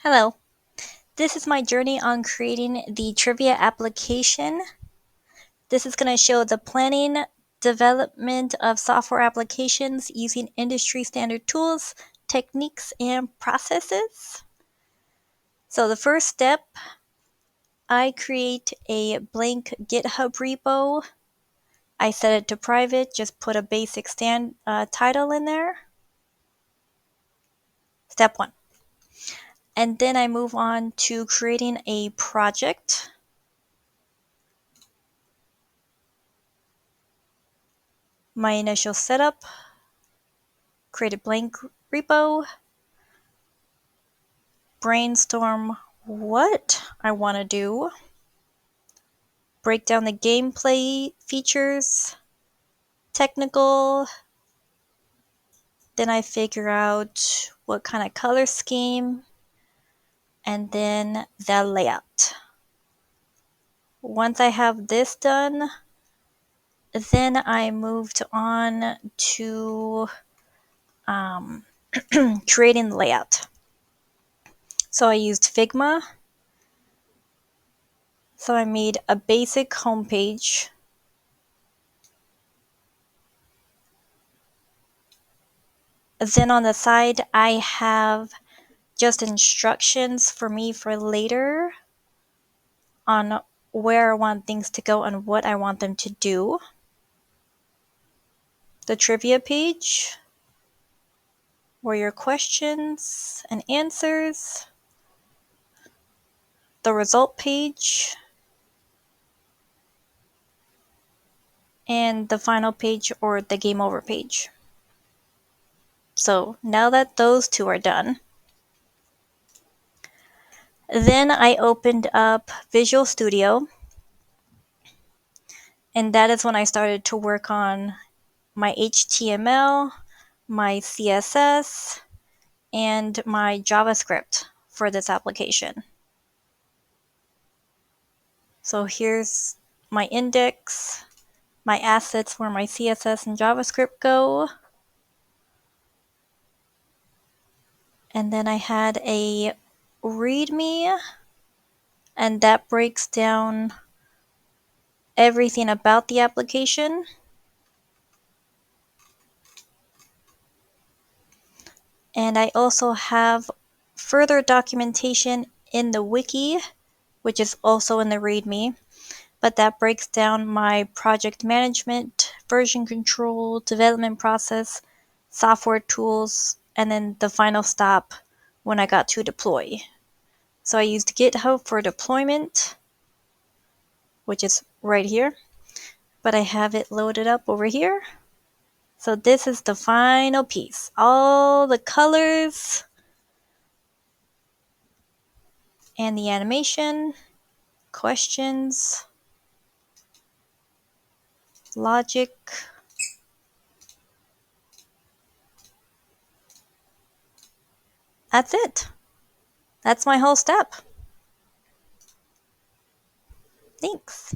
Hello, this is my journey on creating the trivia application. This is going to show the planning, development of software applications using industry standard tools, techniques, and processes. So the first step, I create a blank GitHub repo. I set it to private, just put a basic title in there. Step one. And then I move on to creating a project. My initial setup, create a blank repo, brainstorm what I want to do, break down the gameplay features, technical, then I figure out what kind of color scheme, and then the layout. Once I have this done, then I moved on to creating the layout. So I used Figma. So I made a basic homepage. Then on the side, I have just instructions for me for later on where I want things to go and what I want them to do. The trivia page, where your questions and answers. The result page. And the final page or the game over page. So now that those two are done, then I opened up Visual Studio. And that is when I started to work on my HTML, my CSS, and my JavaScript for this application. So here's my index, my assets where my CSS and JavaScript go. And then I had a README, and that breaks down everything about the application. And I also have further documentation in the wiki, which is also in the README, but that breaks down my project management, version control, development process, software tools, and then the final stop when I got to deploy. So I used GitHub for deployment, which is right here, but I have it loaded up over here. So this is the final piece. All the colors and the animation, questions, logic. That's it. That's my whole step. Thanks.